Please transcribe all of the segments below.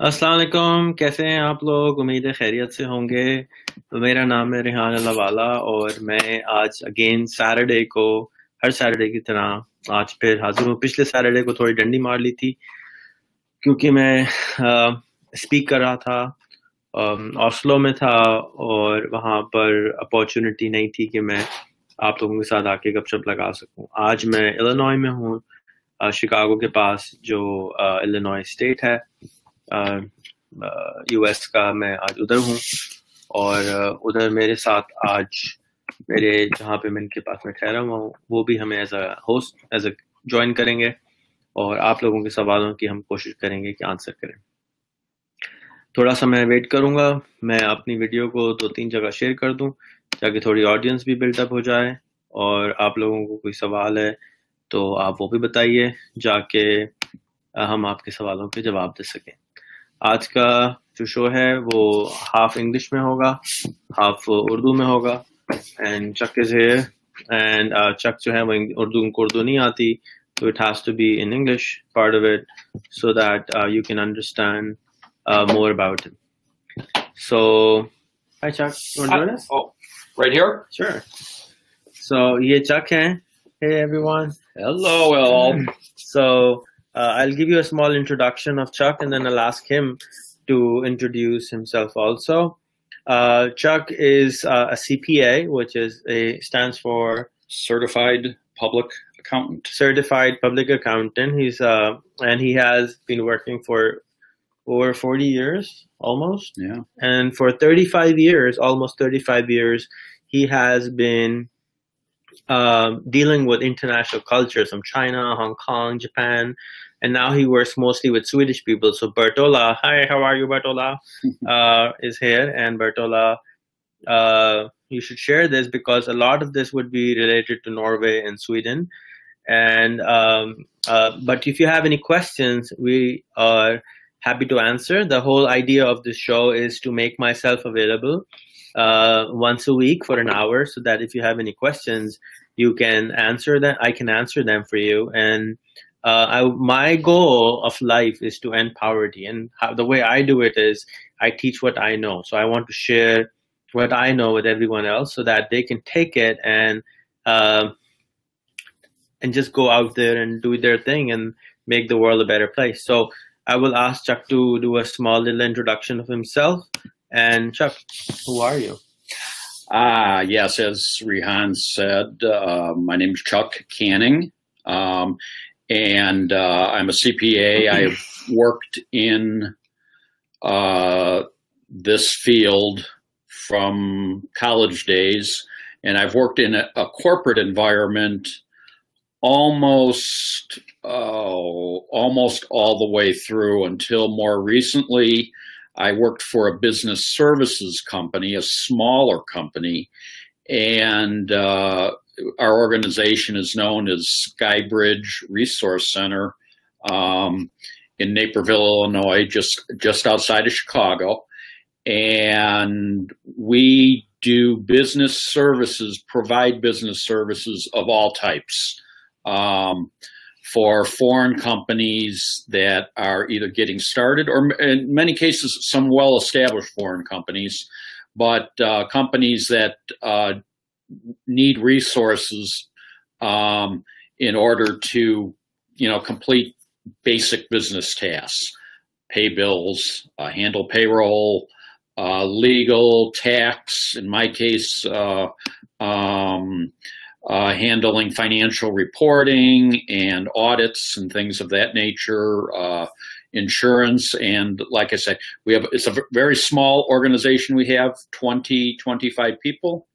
अस्सलाम वालेकुम। कैसे हैं आप लोग? उम्मीद है खैरियत से होंगे। तो मेरा नाम है रेहान अल्लाहवाला और मैं आज अगेन सैटरडे को हर सैटरडे की तरह आज फिर हाजिर हूँ। पिछले सैटरडे को थोड़ी डंडी मार ली थी क्योंकि मैं स्पीक कर रहा था, ऑस्लो में था और वहाँ पर अपॉर्चुनिटी नहीं थी कि मैं आप लोगों के साथ आके गपशप लगा सकूं। आज मैं इलिनॉय में हूँ, शिकागो के पास जो इलिनॉय स्टेट है यूएस का। मैं आज उधर हूँ और उधर मेरे साथ आज मेरे जहाँ पे मैं इनके पास में ठहरा हुआ हूँ वो भी हमें as a host as a join करेंगे और आप लोगों के सवालों की हम कोशिश करेंगे कि आंसर करें। थोड़ा सा मैं वेट करूँगा, मैं अपनी वीडियो को 2-3 जगह शेयर कर दूँ ताकि थोड़ी ऑडियंस भी बिल्डअप हो जाए और आप लोगों को कोई सवाल है तो आप वो भी बताइए जाके हम आपके सवालों के जवाब दे सकें। आज का जो शो है वो हाफ इंग्लिश में होगा, हाफ उर्दू में होगा। And chuck is here and chuck जो है वो उर्दू नहीं आती, so it has to be in English part of it so that you can understand more about him. So, hi Chuck, you want to join us? Oh, right here? Sure. So, ye Chuck hai. Hey everyone. Hello, all. So, I'll give you a small introduction of Chuck and then I'll ask him to introduce himself also. Chuck is a CPA, which stands for Certified Public Accountant. Certified Public Accountant. He's and he has been working for over 40 years, almost. Yeah. And for 35 years, almost 35 years, he has been dealing with international cultures from China, Hong Kong, Japan, and now he works mostly with Swedish people. So Bertola, hi, how are you, Bertola? Is here, and Bertola, you should share this because a lot of this would be related to Norway and Sweden. And but if you have any questions, we are happy to answer. The whole idea of this show is to make myself available once a week for an hour so that if you have any questions, you can answer them. I can answer them for you. And my goal of life is to end poverty. And the way I do it is I teach what I know. So I want to share what I know with everyone else so that they can take it and just go out there and do their thing and make the world a better place. So I will ask Chuck to do a small little introduction of himself. And Chuck, who are you? Yes, as Rehan said, my name is Chuck Canning, and I'm a CPA. I've worked in this field from college days, and I've worked in a corporate environment almost all the way through until more recently. I worked for a business services company, a smaller company, and our organization is known as Skybridge Resource Center in Naperville, Illinois, just outside of Chicago. And we do business services, provide business services of all types. For foreign companies that are either getting started or in many cases, some well-established foreign companies, but companies that need resources in order to, complete basic business tasks, pay bills, handle payroll, legal, tax, in my case, handling financial reporting and audits and things of that nature, insurance. And like I said, it's a very small organization. We have 20, 25 people,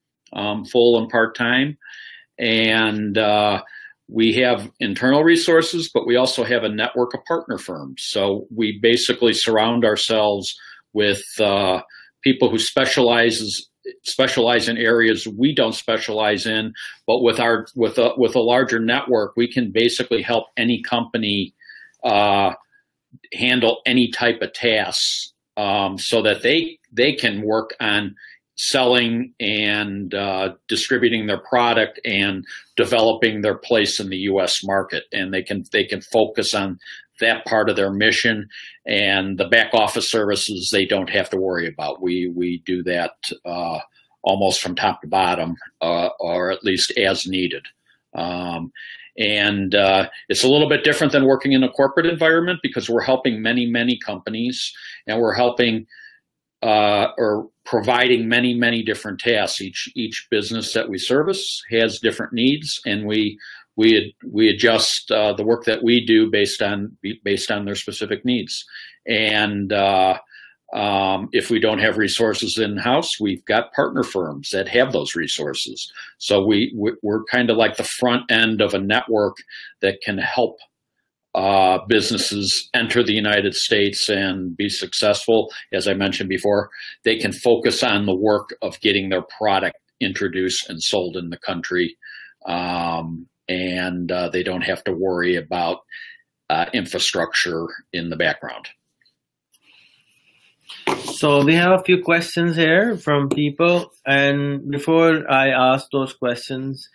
full and part-time. And we have internal resources, but we also have a network of partner firms. So we basically surround ourselves with people who specialize in areas we don't specialize in, but with a larger network, we can basically help any company handle any type of tasks, so that they can work on selling and distributing their product and developing their place in the U.S. market, and they can focus on that part of their mission, and the back office services they don't have to worry about. We do that almost from top to bottom, or at least as needed. And it's a little bit different than working in a corporate environment because we're helping many companies, and we're helping or providing many different tasks. Each business that we service has different needs, and we adjust the work that we do based on their specific needs. And if we don't have resources in-house, we've got partner firms that have those resources. So we're kind of like the front end of a network that can help businesses enter the United States and be successful. As I mentioned before, they can focus on the work of getting their product introduced and sold in the country. And they don't have to worry about infrastructure in the background. So we have a few questions here from people, and before I ask those questions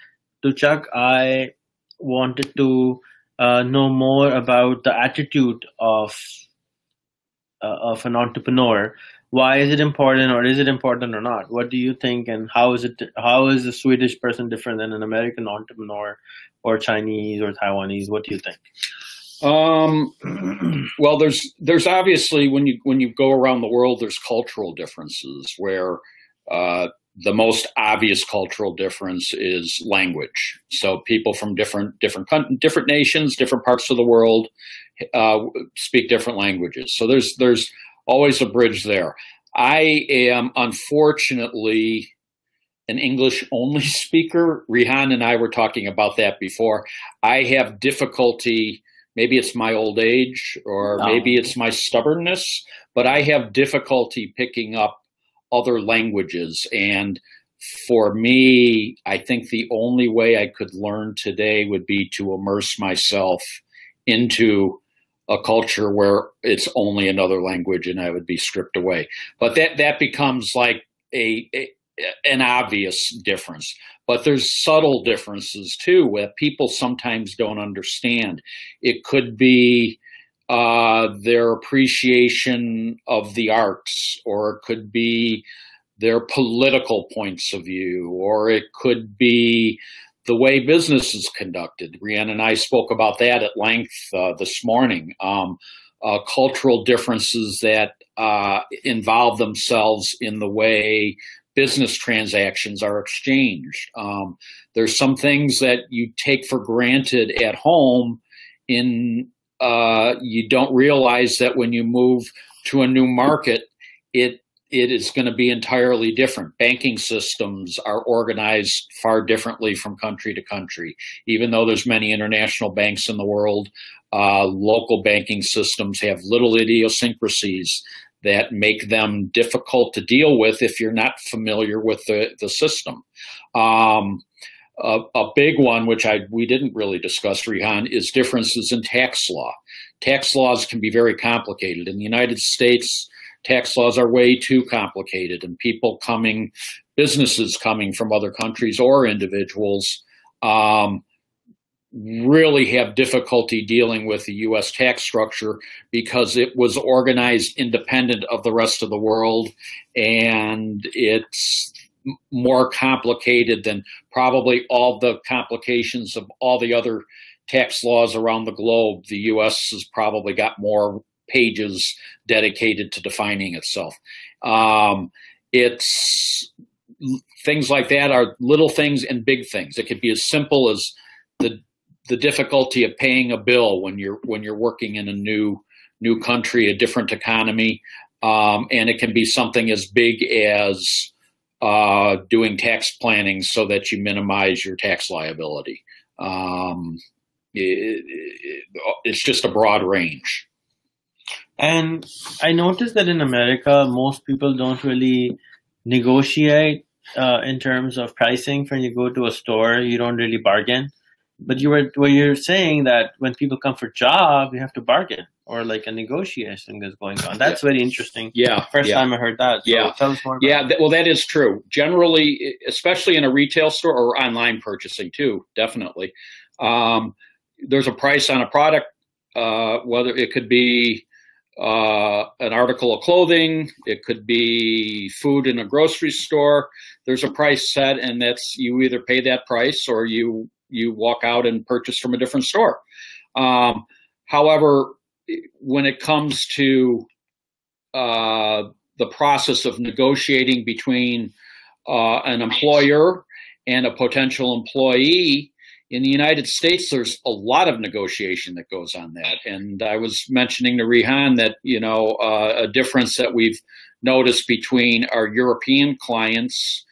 to Chuck, I wanted to know more about the attitude of an entrepreneur. Why is it important, or is it important or not? What do you think, and how is a Swedish person different than an American entrepreneur, or Chinese or Taiwanese? What do you think? Well, there's obviously, when you go around the world, there's cultural differences where the most obvious cultural difference is language. So people from different nations, different parts of the world speak different languages. So there's always a bridge there. I am unfortunately an English-only speaker. Rehan and I were talking about that before. I have difficulty. Maybe it's my old age, or maybe it's my stubbornness, but I have difficulty picking up other languages. And for me, I think the only way I could learn today would be to immerse myself into a culture where it's only another language and I would be stripped away. But that becomes like an obvious difference. But there's subtle differences too that people sometimes don't understand. It could be their appreciation of the arts, or it could be their political points of view, or it could be the way business is conducted. Rehan and I spoke about that at length this morning. Cultural differences that involve themselves in the way business transactions are exchanged. There's some things that you take for granted at home you don't realize that when you move to a new market, it is going to be entirely different. Banking systems are organized far differently from country to country. Even though there's many international banks in the world, local banking systems have little idiosyncrasies that make them difficult to deal with if you're not familiar with the system. A big one, which we didn't really discuss, Rehan, is differences in tax law. Tax laws can be very complicated. In the United States, tax laws are way too complicated, and businesses coming from other countries or individuals really have difficulty dealing with the U.S. tax structure because it was organized independent of the rest of the world, and it's more complicated than probably all the complications of all the other tax laws around the globe. The U.S. has probably got more pages dedicated to defining itself. It's things like that are little things and big things. It could be as simple as the difficulty of paying a bill when you're working in a new country, a different economy, and it can be something as big as doing tax planning so that you minimize your tax liability. It's just a broad range. And I noticed that in America, most people don't really negotiate in terms of pricing. When you go to a store, you don't really bargain. But you're saying that when people come for job, you have to bargain, or like a negotiation that's going on. That's very interesting. Yeah. First time I heard that. So tell us more about well, that is true. Generally, especially in a retail store or online purchasing too, definitely. There's a price on a product whether it could be an article of clothing, it could be food in a grocery store. There's a price set, and that's you either pay that price or you walk out and purchase from a different store. However, when it comes to the process of negotiating between an employer and a potential employee, in the United States, there's a lot of negotiation that goes on that. And I was mentioning to Rehan that, a difference that we've noticed between our European clients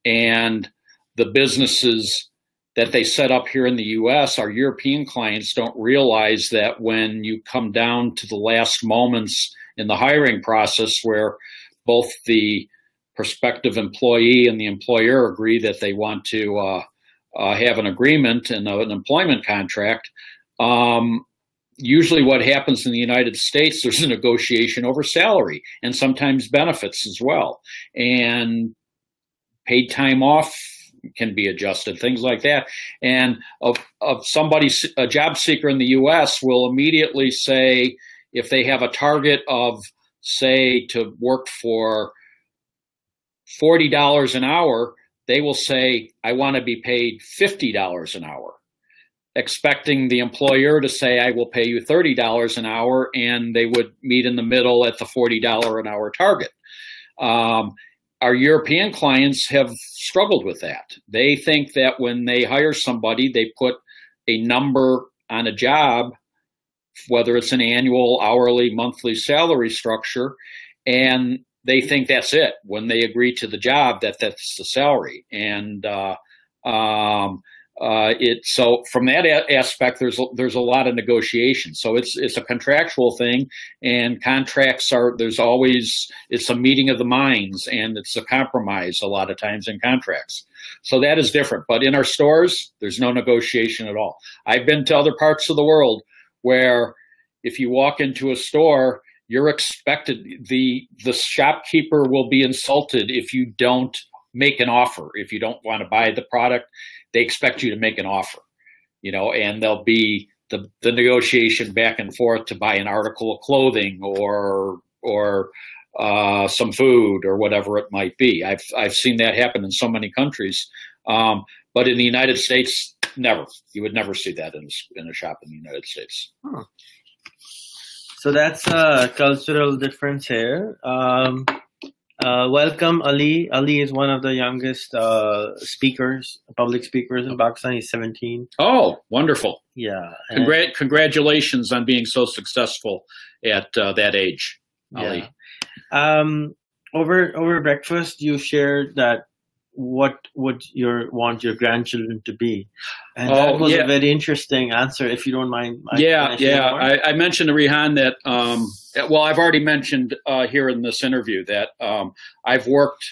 and the businesses that they set up here in the US, our European clients don't realize that when you come down to the last moments in the hiring process where both the prospective employee and the employer agree that they want to have an agreement and an employment contract, usually what happens in the United States, there's a negotiation over salary and sometimes benefits as well. And paid time off can be adjusted, things like that. And a job seeker in the US will immediately say, if they have a target of, say, to work for $40 an hour, they will say, I want to be paid $50 an hour, expecting the employer to say, I will pay you $30 an hour, and they would meet in the middle at the $40 an hour target. Our European clients have struggled with that. They think that when they hire somebody, they put a number on a job, whether it's an annual, hourly, monthly salary structure, and they think that's it. When they agree to the job, that's the salary. And so from that aspect, there's a lot of negotiation. So it's a contractual thing, and contracts it's a meeting of the minds, and it's a compromise a lot of times in contracts. So that is different. But in our stores, there's no negotiation at all. I've been to other parts of the world where if you walk into a store, you're expected, the shopkeeper will be insulted if you don't make an offer. If you don't want to buy the product, they expect you to make an offer, and there'll be the negotiation back and forth to buy an article of clothing or some food or whatever it might be. I've seen that happen in so many countries, but in the United States, never. You would never see that in a shop in the United States. Huh. So that's a cultural difference here. Welcome, Ali. Ali is one of the youngest public speakers in Pakistan. He's 17. Oh, wonderful. Yeah. Congratulations on being so successful at that age, Ali. Yeah. Over breakfast, you shared that what would want your grandchildren to be, and that was a very interesting answer, if you don't mind. I mentioned to Rehan that I've already mentioned here in this interview that I've worked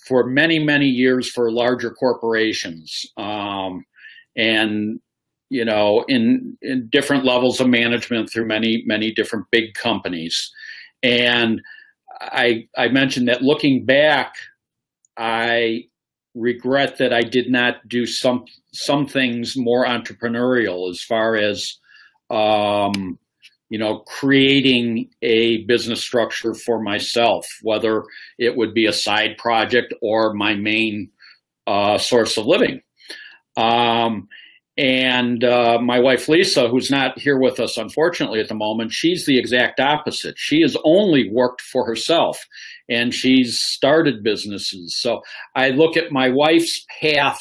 for many years for larger corporations, and in different levels of management through many different big companies. And I mentioned that looking back, I regret that I did not do some things more entrepreneurial as far as creating a business structure for myself, whether it would be a side project or my main source of living. And my wife, Lisa, who's not here with us, unfortunately, at the moment, she's the exact opposite. She has only worked for herself, and she's started businesses. So I look at my wife's path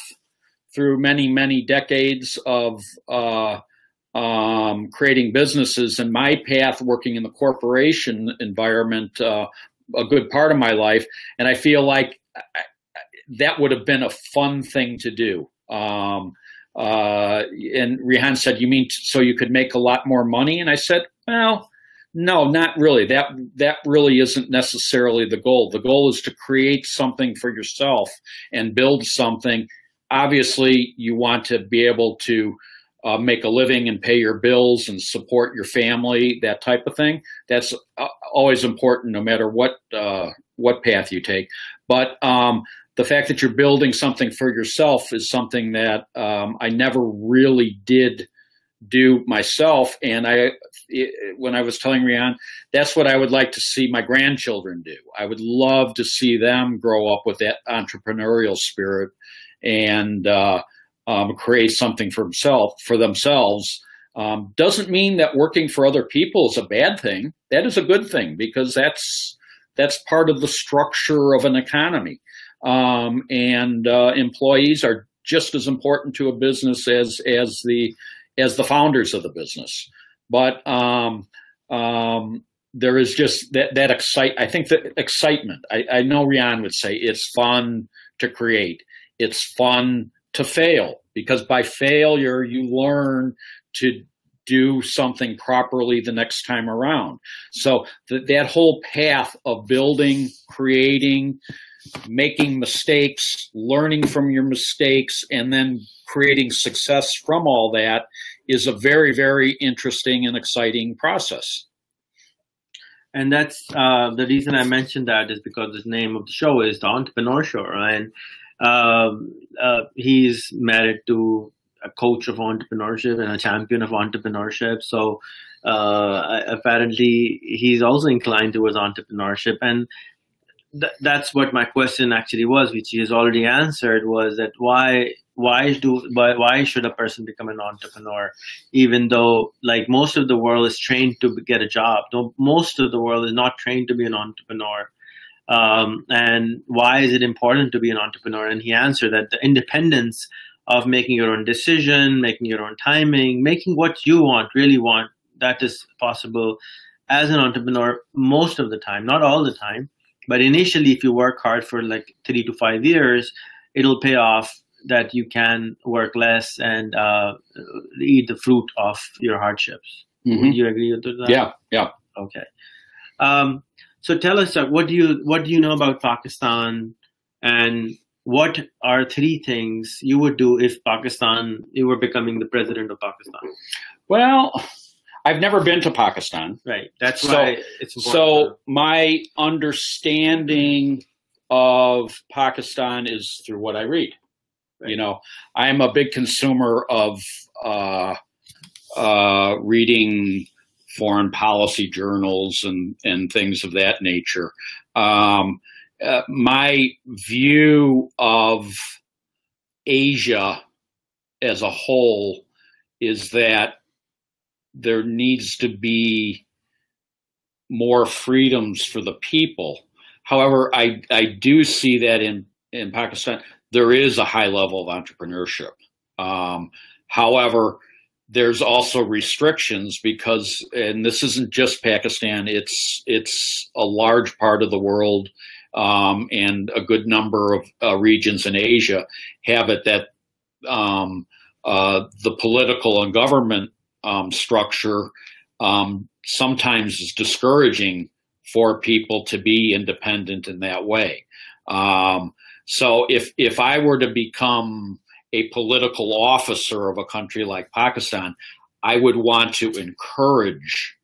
through many decades of creating businesses, and my path working in the corporation environment a good part of my life. And I feel like that would have been a fun thing to do. And Rehan said, you mean so you could make a lot more money? And I said, well, no, not really. That really isn't necessarily the goal. The goal is to create something for yourself and build something. Obviously, you want to be able to make a living and pay your bills and support your family, that type of thing. That's always important, no matter what path you take. But the fact that you're building something for yourself is something that I never really did do myself. And I when I was telling Rehan, that's what I would like to see my grandchildren do. I would love to see them grow up with that entrepreneurial spirit and create something for themselves. Doesn't mean that working for other people is a bad thing. That is a good thing, because that's part of the structure of an economy. Employees are just as important to a business as the founders of the business. But there is just that I think that excitement. I know Rehan would say it's fun to create. It's fun to fail, because by failure you learn to do something properly the next time around. So that whole path of building, creating, making mistakes, learning from your mistakes, and then creating success from all that is a very, very interesting and exciting process. And that's the reason I mentioned that is because the name of the show is The Entrepreneur Show, and he's married to a coach of entrepreneurship and a champion of entrepreneurship. So apparently he's also inclined towards entrepreneurship. And that's what my question actually was, which he has already answered, was that why should a person become an entrepreneur, even though like most of the world is trained to get a job? Though most of the world is not trained to be an entrepreneur. And why is it important to be an entrepreneur? And he answered that the independence of making your own decision, making your own timing, making what you really want, that is possible as an entrepreneur most of the time, not all the time. But initially, if you work hard for like 3 to 5 years, it'll pay off that you can work less and eat the fruit of your hardships. Mm-hmm. Would you agree with that? Yeah. Okay. So tell us, what do you know about Pakistan, and what are 3 things you would do if you were becoming the president of Pakistan? Well, I've never been to Pakistan. Right. That's why it's important. So my understanding of Pakistan is through what I read. Right. You know, I'm a big consumer of reading foreign policy journals and things of that nature. My view of Asia as a whole is that there needs to be more freedoms for the people. However, I do see that in Pakistan, there is a high level of entrepreneurship. However, there's also restrictions because, and this isn't just Pakistan, it's a large part of the world, and a good number of regions in Asia have it that the political and government structure sometimes is discouraging for people to be independent in that way. So if I were to become a political officer of a country like Pakistan, I would want to encourage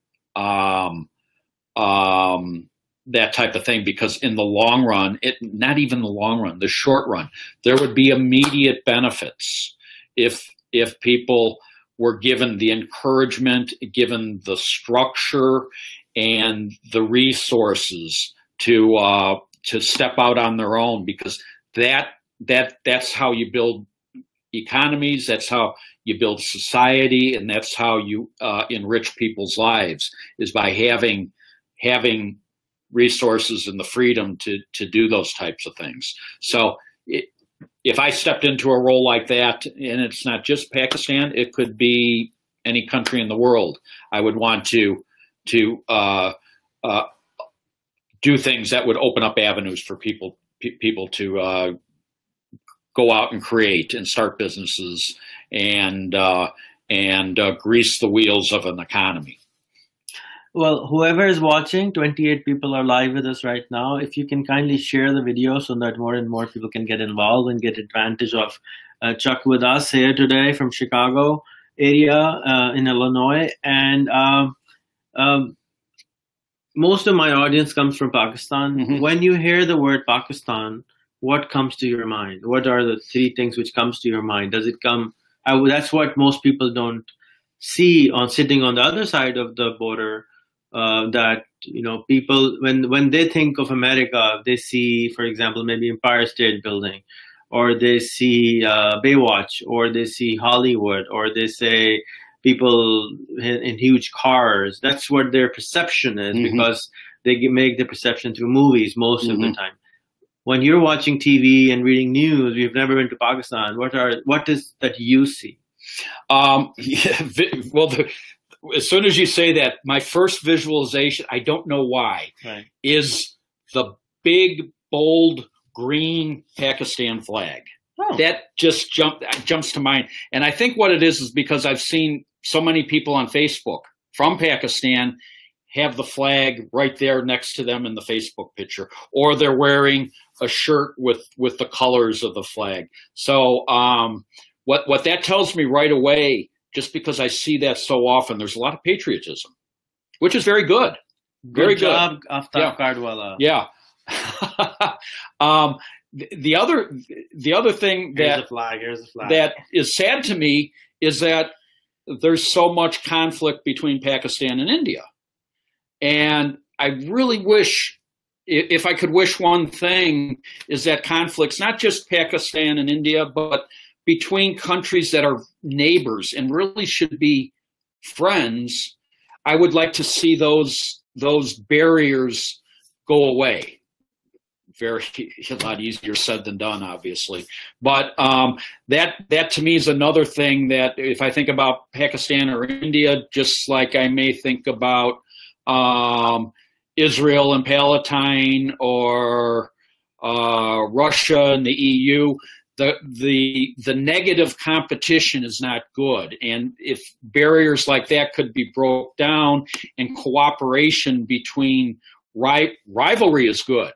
that type of thing, because in the long run, not even the long run, the short run, there would be immediate benefits if people were given the encouragement, given the structure and the resources to step out on their own, because that's how you build economies, that's how you build society, and that's how you enrich people's lives, is by having resources and the freedom to do those types of things. So if I stepped into a role like that, and it's not just Pakistan, it could be any country in the world, I would want to do things that would open up avenues for people to go out and create and start businesses and grease the wheels of an economy. Well, whoever is watching, 28 people are live with us right now. If you can kindly share the video so that more and more people can get involved and get advantage of Chuck with us here today from Chicago area in Illinois. And most of my audience comes from Pakistan. Mm-hmm. When you hear the word Pakistan, what comes to your mind? What are the 3 things which comes to your mind? Does it come? That's what most people don't see on sitting on the other side of the border that people when they think of America, they see, for example, maybe Empire State Building, or they see Baywatch, or they see Hollywood, or they say people in huge cars. That's what their perception is, because they make the perception through movies most of the time. When you're watching TV and reading news, you've never been to Pakistan. What is that you see? As soon as you say that, my first visualization, I don't know why, is the big, bold, green Pakistan flag. Oh. That just jumps to mind. And I think what it is because I've seen so many people on Facebook from Pakistan have the flag right there next to them in the Facebook picture, or they're wearing a shirt with the colors of the flag. So what that tells me right away, just because I see that so often, there's a lot of patriotism, which is very good. Very good. Good job, Aftab Kardwala. Yeah. The other thing Here's the flag. that is sad to me is that there's so much conflict between Pakistan and India. And I really wish, if I could wish one thing, is that conflicts, not just Pakistan and India, but between countries that are neighbors and really should be friends, I would like to see those barriers go away. A lot easier said than done, obviously. But that to me is another thing that if I think about Pakistan or India, just like I may think about Israel and Palestine, or Russia and the EU, the negative competition is not good. And if barriers like that could be broke down and cooperation between rivalry is good.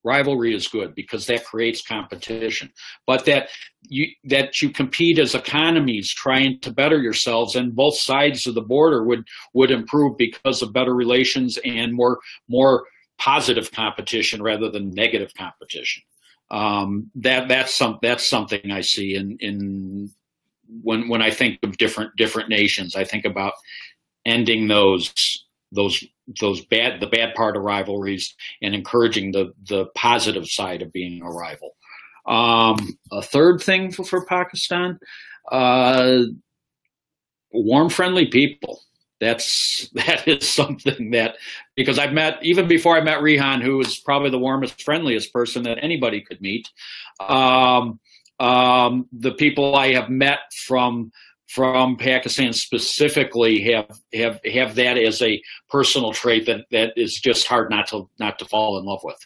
Rivalry is good because that creates competition, but that you compete as economies trying to better yourselves, and both sides of the border would improve because of better relations and more positive competition rather than negative competition. That's something I see in when I think of different nations. I think about ending the bad part of rivalries and encouraging the positive side of being a rival. A third thing for Pakistan, warm, friendly people. That is something that, because I've met, even before I met Rehan, who was probably the warmest, friendliest person that anybody could meet. The people I have met from Pakistan specifically have that as a personal trait that is just hard not to fall in love with.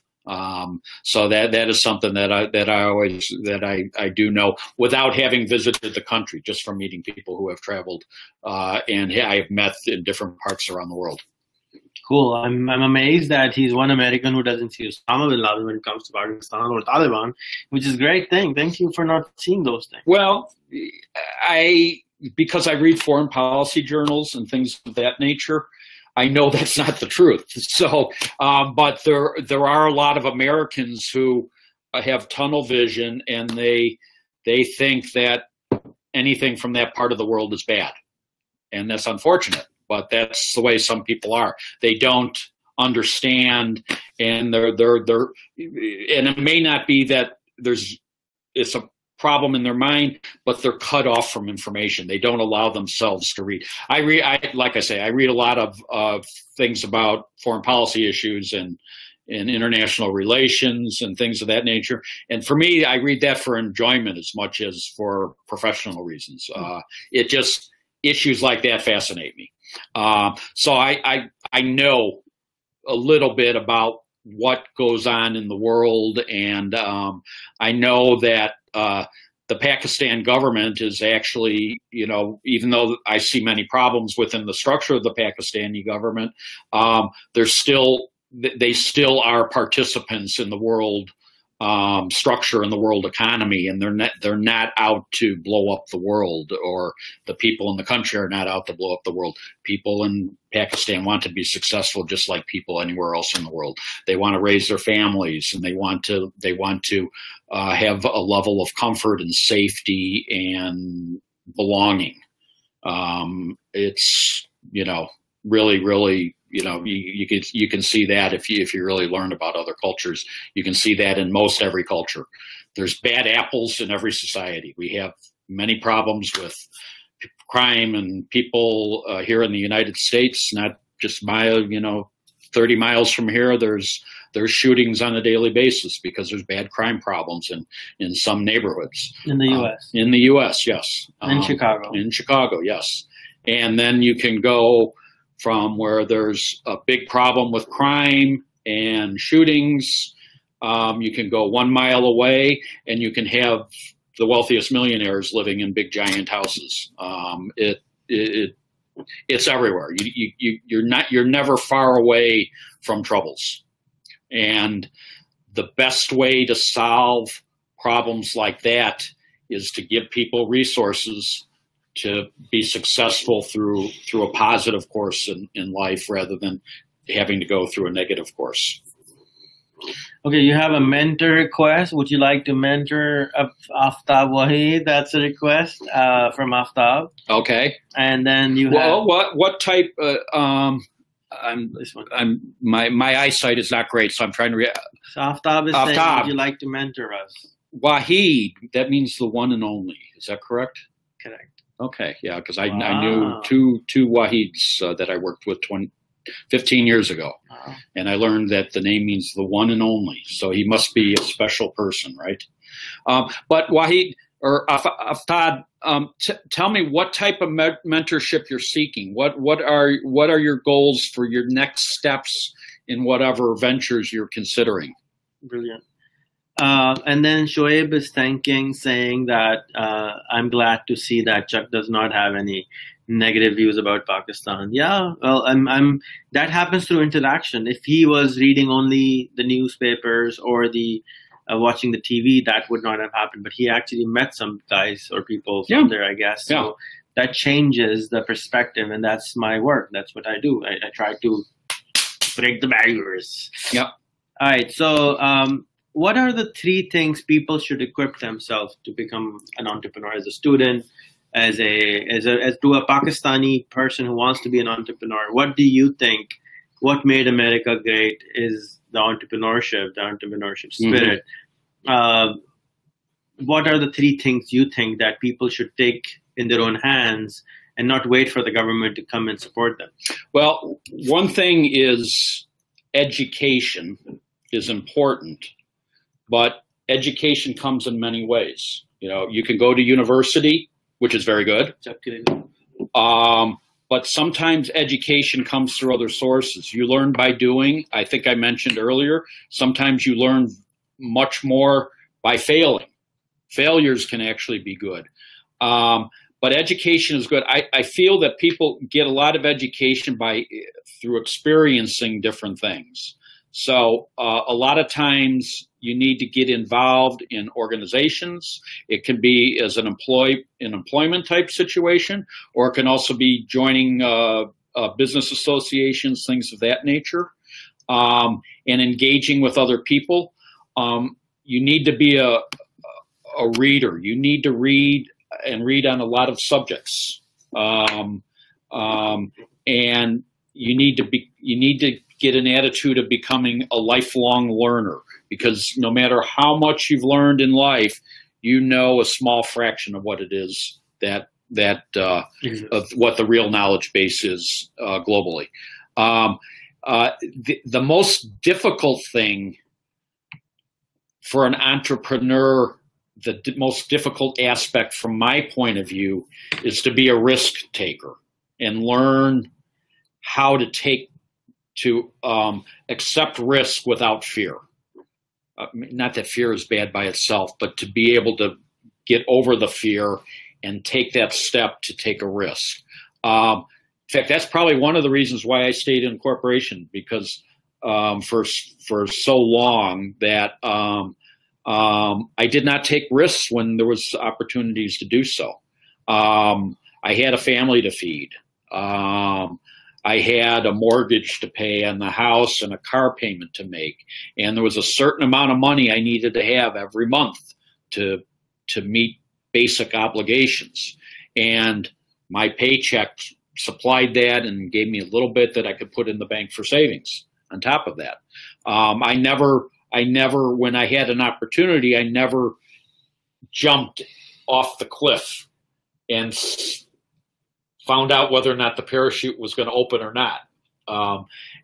So that is something that I do know without having visited the country, just from meeting people who have traveled and I have met in different parts around the world. Cool. I'm amazed that he's one American who doesn't see Osama bin Laden when it comes to Pakistan or Taliban, which is a great thing. Thank you for not seeing those things. Well, because I read foreign policy journals and things of that nature, I know that's not the truth. So, but there are a lot of Americans who have tunnel vision, and they think that anything from that part of the world is bad, and that's unfortunate. But that's the way some people are. They don't understand, and and it may not be that it's a problem in their mind, but they're cut off from information. They don't allow themselves to read. Like I say, I read a lot of things about foreign policy issues and international relations and things of that nature. And for me, I read that for enjoyment as much as for professional reasons. Issues like that fascinate me. So I know a little bit about what goes on in the world, and I know that the Pakistan government is actually, even though I see many problems within the structure of the Pakistani government, they still are participants in the world structure and the world economy, and they're not out to blow up the world, or the people in the country are not out to blow up the world. People in Pakistan want to be successful just like people anywhere else in the world. They want to raise their families, and they want to have a level of comfort and safety and belonging. It's, really, really, you can see that if you really learn about other cultures. You can see that in most every culture. There's bad apples in every society. We have many problems with crime and people here in the United States, not just 30 miles from here. There's shootings on a daily basis because there's bad crime problems in some neighborhoods. In the U.S. In the U.S., yes. In Chicago. In Chicago, yes. And then you can go from where there's a big problem with crime and shootings. You can go 1 mile away and you can have the wealthiest millionaires living in big giant houses. It's everywhere. You're never far away from troubles. And the best way to solve problems like that is to give people resources to be successful through a positive course in life rather than having to go through a negative course. Okay, you have a mentor request. Would you like to mentor Aftab Wahid? That's a request from Aftab. Okay. And then you have what type? My eyesight is not great, so I'm trying to. So Aftab is saying, would you like to mentor us? Wahid. That means the one and only. Is that correct? Correct. Okay, yeah, because I knew two Wahids that I worked with 15 years ago. Wow. And I learned that the name means the one and only. So he must be a special person, right? But Wahid or Aftab, tell me what type of mentorship you're seeking. What are your goals for your next steps in whatever ventures you're considering? Brilliant. And then Shoaib is saying that I'm glad to see that Chuck does not have any negative views about Pakistan. Yeah, well, that happens through interaction. If he was reading only the newspapers or watching the TV, that would not have happened. But he actually met some guys or people from there, I guess. So that changes the perspective, and that's my work. That's what I do. I try to break the barriers. Yeah. All right. So, what are the 3 things people should equip themselves to become an entrepreneur? As a student, as to a Pakistani person who wants to be an entrepreneur, what do you think? What made America great is the entrepreneurship spirit. Mm-hmm. What are the 3 things you think that people should take in their own hands and not wait for the government to come and support them? Well, one thing is education is important, but education comes in many ways. You can go to university, which is very good. But sometimes education comes through other sources. You learn by doing. I think I mentioned earlier, sometimes you learn much more by failing. Failures can actually be good. But education is good. I feel that people get a lot of education through experiencing different things. So a lot of times you need to get involved in organizations. It can be as an employment type situation, or it can also be joining business associations, things of that nature, and engaging with other people. You need to be a reader. You need to read on a lot of subjects, and you need to get an attitude of becoming a lifelong learner, because no matter how much you've learned in life, a small fraction of what it is of what the real knowledge base is globally. The most difficult thing for an entrepreneur, the most difficult aspect from my point of view, is to be a risk taker and learn how to accept risk without fear. Not that fear is bad by itself, but to be able to get over the fear and take that step to take a risk. In fact, that's probably one of the reasons why I stayed in corporation, because for so long that I did not take risks when there was opportunities to do so. I had a family to feed. I had a mortgage to pay on the house and a car payment to make. And there was a certain amount of money I needed to have every month to meet basic obligations. And my paycheck supplied that and gave me a little bit that I could put in the bank for savings on top of that. I never, when I had an opportunity, I never jumped off the cliff and found out whether or not the parachute was going to open or not.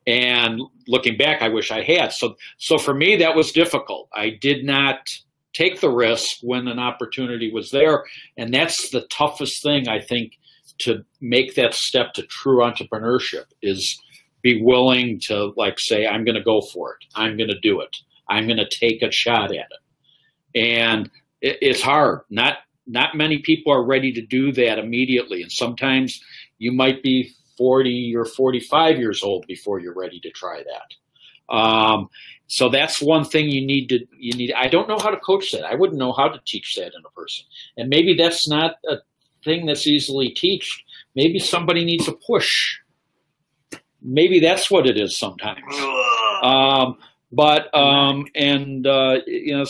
And looking back, I wish I had. So for me, that was difficult. I did not take the risk when an opportunity was there. And that's the toughest thing, I think, to make that step to true entrepreneurship, is be willing to, like, say, I'm going to go for it. I'm going to do it. I'm going to take a shot at it. And it's hard. Not many people are ready to do that immediately. And sometimes you might be 40 or 45 years old before you're ready to try that. So that's one thing you need. I don't know how to coach that. I wouldn't know how to teach that in a person. And maybe that's not a thing that's easily taught. Maybe somebody needs a push. Maybe that's what it is sometimes.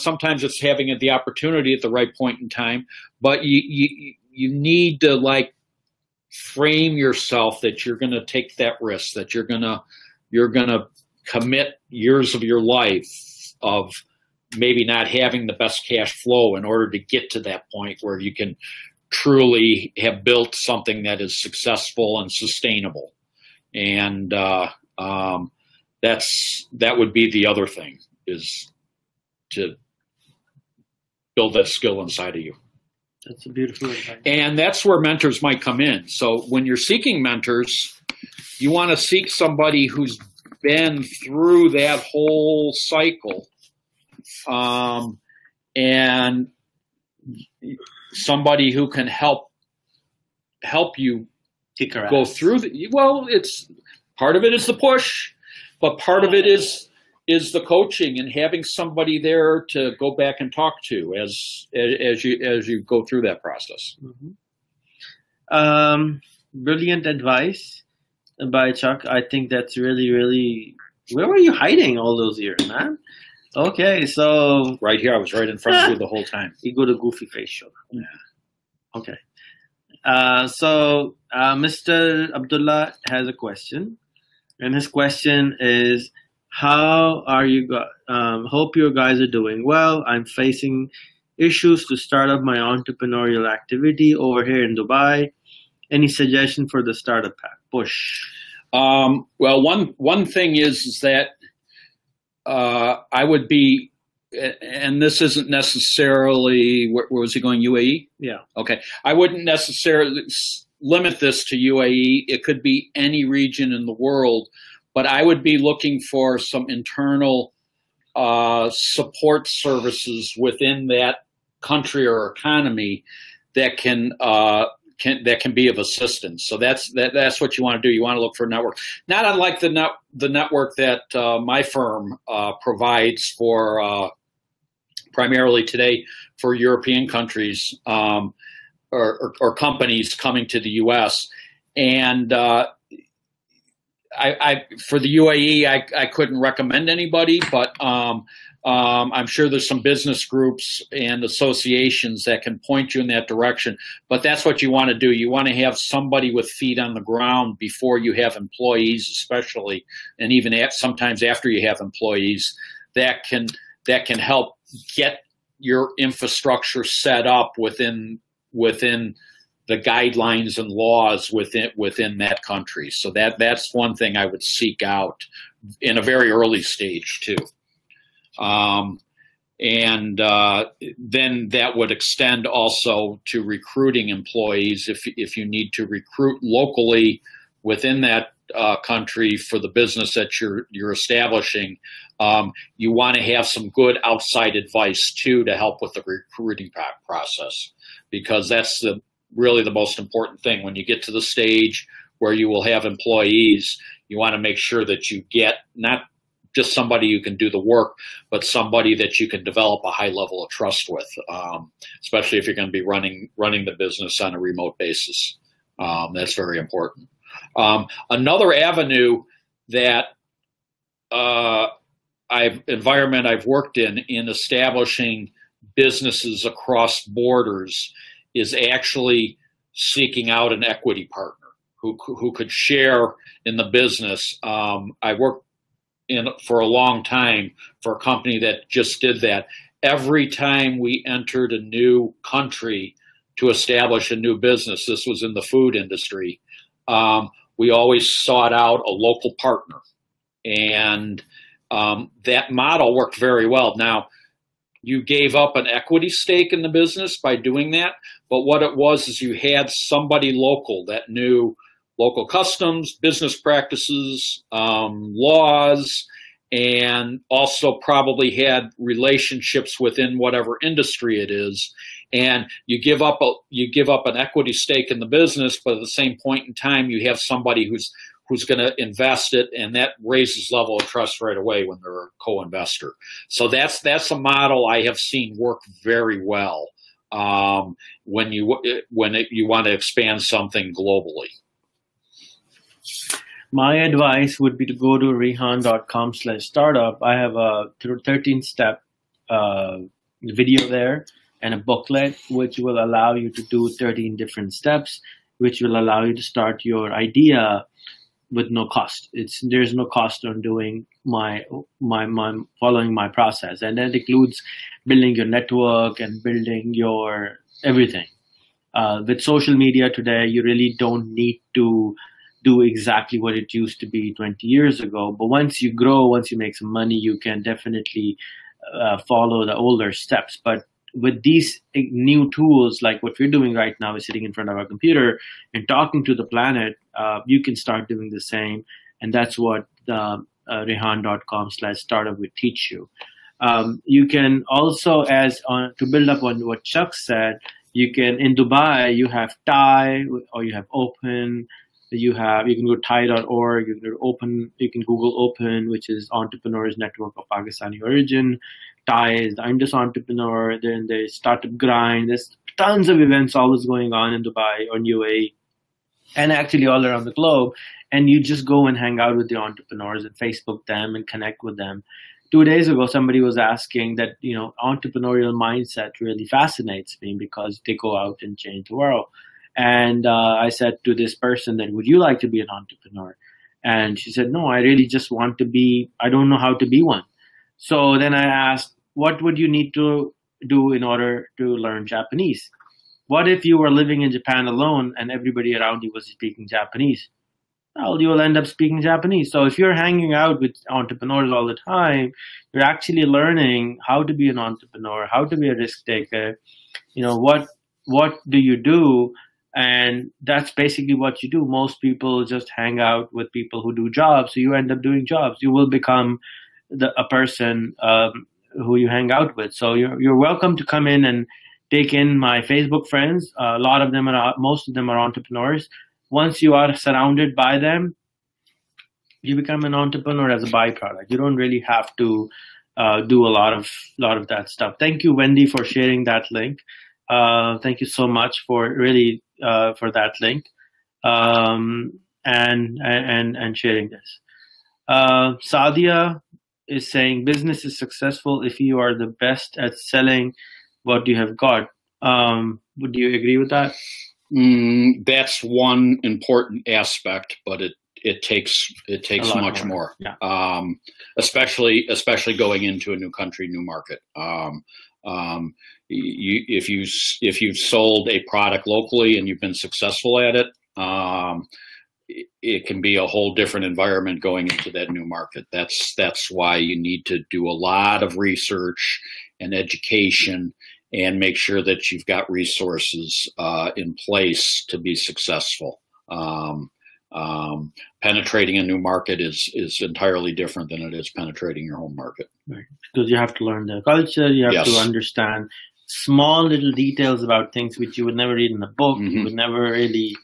Sometimes it's having the opportunity at the right point in time. But you need to, like, frame yourself that you're going to take that risk, that you're going to commit years of your life of maybe not having the best cash flow in order to get to that point where you can truly have built something that is successful and sustainable. And that would be the other thing, is to build that skill inside of you. That's a beautiful advice. And that's where mentors might come in. So when you're seeking mentors, you want to seek somebody who's been through that whole cycle, and somebody who can help you go through it's part of it is the push, but part of it is the coaching and having somebody there to go back and talk to as you go through that process. Mm-hmm. Brilliant advice by Chuck. I think that's really, really. Where were you hiding all those years, man? Okay, so right here, I was right in front of you the whole time. You go to goofy face show. Yeah. Okay. So Mr. Abdullah has a question, and his question is, how are you hope you guys are doing well. I'm facing issues to start up my entrepreneurial activity over here in Dubai. Any suggestion for the startup push? Well, one thing is that I would be, and this isn't necessarily, where was he going, UAE? Yeah. Okay. I wouldn't necessarily limit this to UAE. It could be any region in the world, but I would be looking for some internal support services within that country or economy that can be of assistance. So that's what you want to do. You want to look for a network, not unlike the network that my firm provides for primarily today for European countries or companies coming to the U.S. And for the UAE, I couldn't recommend anybody, but I'm sure there's some business groups and associations that can point you in that direction. But that's what you want to do. You want to have somebody with feet on the ground before you have employees, especially, and even sometimes after you have employees, that can help get your infrastructure set up within the guidelines and laws within that country. So that's one thing I would seek out in a very early stage too. Then that would extend also to recruiting employees. If you need to recruit locally within that country for the business that you're establishing, you want to have some good outside advice too to help with the recruiting process, because that's really the most important thing. When you get to the stage where you will have employees, you want to make sure that you get not just somebody who can do the work, but somebody that you can develop a high level of trust with, especially if you're going to be running the business on a remote basis. That's very important. Another avenue that I've worked in establishing businesses across borders is actually seeking out an equity partner who could share in the business. I worked for a long time for a company that just did that. Every time we entered a new country to establish a new business, this was in the food industry, we always sought out a local partner. And that model worked very well. Now, you gave up an equity stake in the business by doing that, but what it was is you had somebody local that knew local customs, business practices, laws, and also probably had relationships within whatever industry it is. And you give up an equity stake in the business, but at the same point in time, you have somebody who's going to invest it, and that raises level of trust right away when they're a co-investor. So that's a model I have seen work very well when you want to expand something globally. My advice would be to go to rehan.com/startup. I have a 13-step video there and a booklet which will allow you to do 13 different steps, which will allow you to start your idea with no cost. There's no cost on doing my following my process, and that includes building your network and building your everything. With social media today, you really don't need to do exactly what it used to be 20 years ago. But once you grow, once you make some money, you can definitely follow the older steps. But with these new tools, like what we're doing right now is sitting in front of our computer and talking to the planet, you can start doing the same. And that's what the rehan.com/startup would teach you. You can also, to build up on what Chuck said, you can, in Dubai, you have Thai, or you have Open. You can go Thai.org, you can go Open, you can Google Open, which is Entrepreneurs Network of Pakistani origin. Thai is the Indus Entrepreneur. Then there's Startup Grind. There's tons of events always going on in Dubai or UAE, and actually all around the globe. And you just go and hang out with the entrepreneurs and Facebook them and connect with them. 2 days ago, somebody was asking that, entrepreneurial mindset really fascinates me because they go out and change the world. And I said to this person that, would you like to be an entrepreneur? And she said, no, I really just want to be, I don't know how to be one. So then I asked, what would you need to do in order to learn Japanese? What if you were living in Japan alone and everybody around you was speaking Japanese? Well, you will end up speaking Japanese. So if you're hanging out with entrepreneurs all the time, you're actually learning how to be an entrepreneur, how to be a risk taker. What do you do? And that's basically what you do. Most people just hang out with people who do jobs. So you end up doing jobs. You will become a person who you hang out with. So you're welcome to come in and take in my Facebook friends. Most of them are entrepreneurs. Once you are surrounded by them, you become an entrepreneur as a byproduct. You don't really have to do a lot of that stuff. Thank you, Wendy, for sharing that link. Thank you so much for that link and sharing this. Sadia is saying business is successful if you are the best at selling what you have got. Would you agree with that? That's one important aspect, but it takes much more. Yeah. Especially going into a new country, new market. If you've sold a product locally and you've been successful at it, it can be a whole different environment going into that new market. That's why you need to do a lot of research and education and make sure that you've got resources in place to be successful. Penetrating a new market is entirely different than it is penetrating your home market. Right. Because you have to learn the culture, you have to understand small little details about things which you would never read in a book. Mm-hmm. You would never really,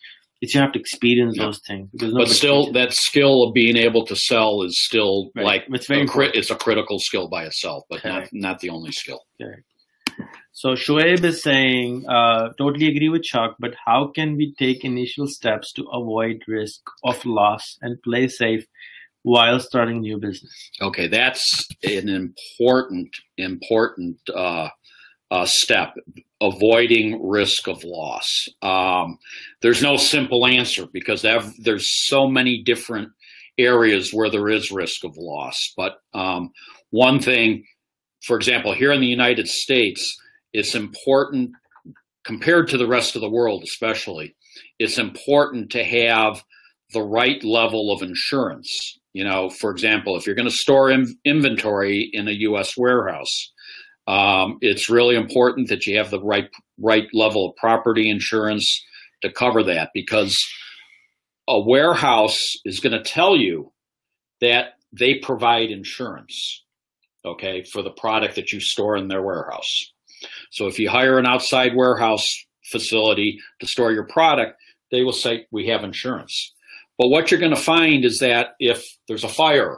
you have to experience those things. But still, that skill of being able to sell is still it's a critical skill by itself, but not the only skill. Correct. So Shoaib is saying, totally agree with Chuck, but how can we take initial steps to avoid risk of loss and play safe while starting a new business? Okay, that's an important step. avoiding risk of loss? There's no simple answer because there's so many different areas where there is risk of loss. But one thing, for example, here in the United States, it's important, compared to the rest of the world especially, it's important to have the right level of insurance. You know, for example, if you're going to store inventory in a U.S. warehouse, it's really important that you have the right level of property insurance to cover that, because a warehouse is going to tell you that they provide insurance, okay, for the product that you store in their warehouse. So if you hire an outside warehouse facility to store your product, they will say, we have insurance. But what you're going to find is that if there's a fire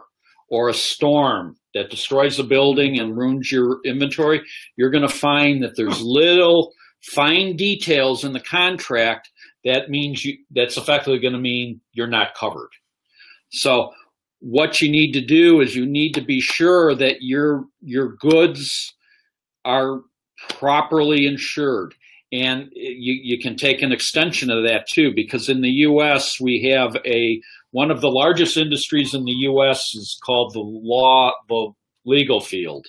or a storm that destroys the building and ruins your inventory, you're going to find that there's little fine details in the contract that means that's effectively going to mean you're not covered. So what you need to do is you need to be sure that your goods are properly insured. And you can take an extension of that too, because in the U.S. we have one of the largest industries in the U.S. is called the legal field.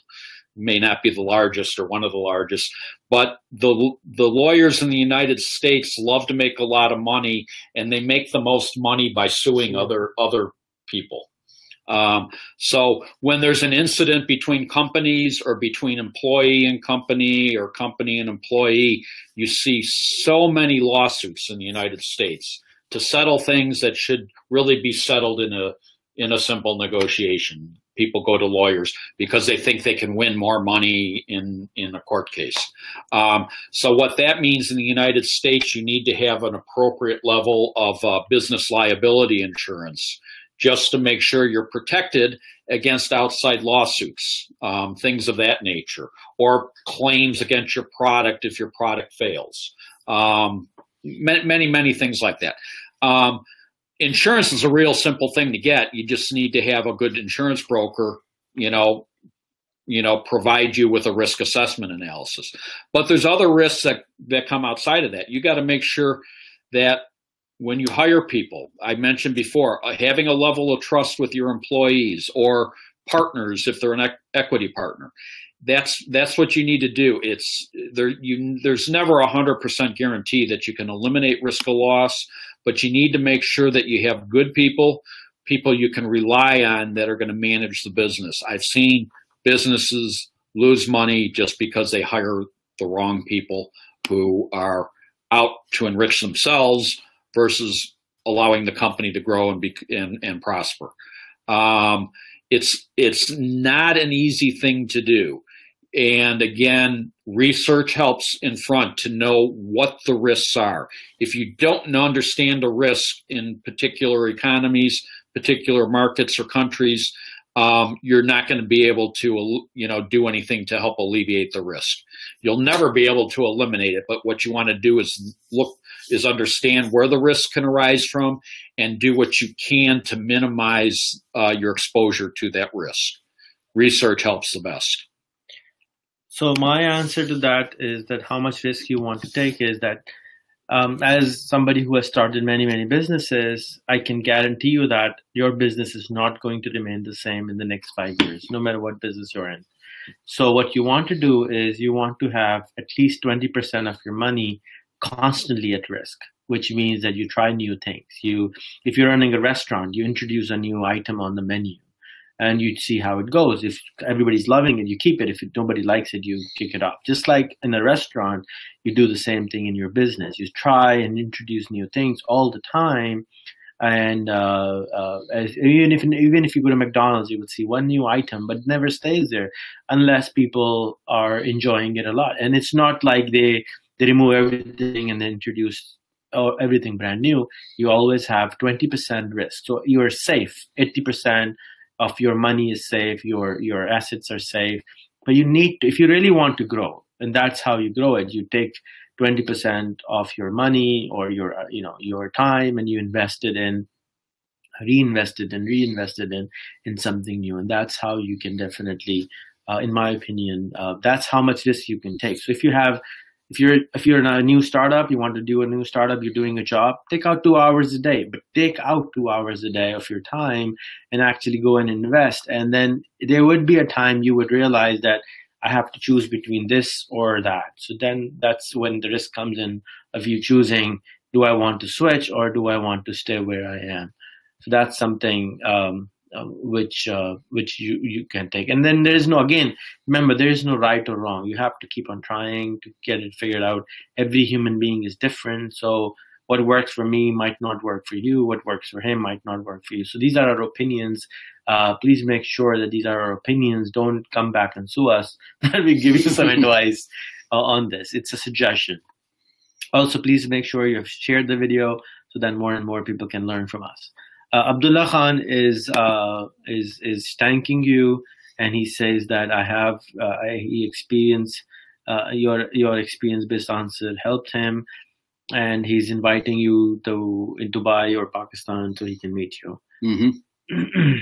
May not be the largest or one of the largest, but the lawyers in the United States love to make a lot of money, and they make the most money by suing other people. So when there's an incident between companies or between employee and company or company and employee, you see so many lawsuits in the United States to settle things that should really be settled in a simple negotiation. People go to lawyers because they think they can win more money in a court case. So what that means in the United States, you need to have an appropriate level of business liability insurance, just to make sure you're protected against outside lawsuits, things of that nature, or claims against your product if your product fails. Many things like that. Insurance is a real simple thing to get. You just need to have a good insurance broker, provide you with a risk assessment analysis. But there's other risks that come outside of that. You got to make sure that when you hire people, I mentioned before, having a level of trust with your employees or partners if they're an equity partner. That's what you need to do. There's never 100% guarantee that you can eliminate risk of loss, but you need to make sure that you have good people you can rely on that are going to manage the business. I've seen businesses lose money just because they hire the wrong people who are out to enrich themselves versus allowing the company to grow and prosper. It's not an easy thing to do. And again, research helps in front to know what the risks are. If you don't understand the risk in particular economies, particular markets or countries, you're not going to be able to, do anything to help alleviate the risk. You'll never be able to eliminate it, but what you want to do is understand where the risk can arise from and do what you can to minimize your exposure to that risk. Research helps the best. So my answer to that is that how much risk you want to take is that as somebody who has started many businesses, I can guarantee you that your business is not going to remain the same in the next 5 years, no matter what business you're in. So what you want to do is you want to have at least 20% of your money constantly at risk, which means that you try new things. If you're running a restaurant, you introduce a new item on the menu and you see how it goes. If everybody's loving it, you keep it. If nobody likes it, you kick it off. Just like in a restaurant, you do the same thing in your business. You try and introduce new things all the time. And even if you go to McDonald's, you would see one new item, but it never stays there unless people are enjoying it a lot. And it's not like they remove everything and then introduce everything brand new. You always have 20% risk. So you're safe. 80% of your money is safe. Your assets are safe. But you need to, if you really want to grow, and that's how you grow it, you take 20% of your money or your time and you reinvested in something new. And that's how you can definitely, in my opinion, that's how much risk you can take. So if you have if you're not a new startup, you want to do a new startup, you're doing a job, take out 2 hours a day, but take out 2 hours a day of your time and actually go and invest. And then there would be a time you would realize that I have to choose between this or that. So then that's when the risk comes in of you choosing, do I want to switch or do I want to stay where I am? So that's something which you can take. And then there is no, again, remember, there is no right or wrong. You have to keep on trying to get it figured out. Every human being is different. So what works for me might not work for you. What works for him might not work for you. So these are our opinions. Please make sure that these are our opinions. Don't come back and sue us that we give you some advice on this. It's a suggestion. Also, please make sure you've shared the video so that more and more people can learn from us. Abdullah Khan is thanking you, and he says that he experienced your experience-based answer helped him, and he's inviting you to in Dubai or Pakistan so he can meet you. Mm-hmm.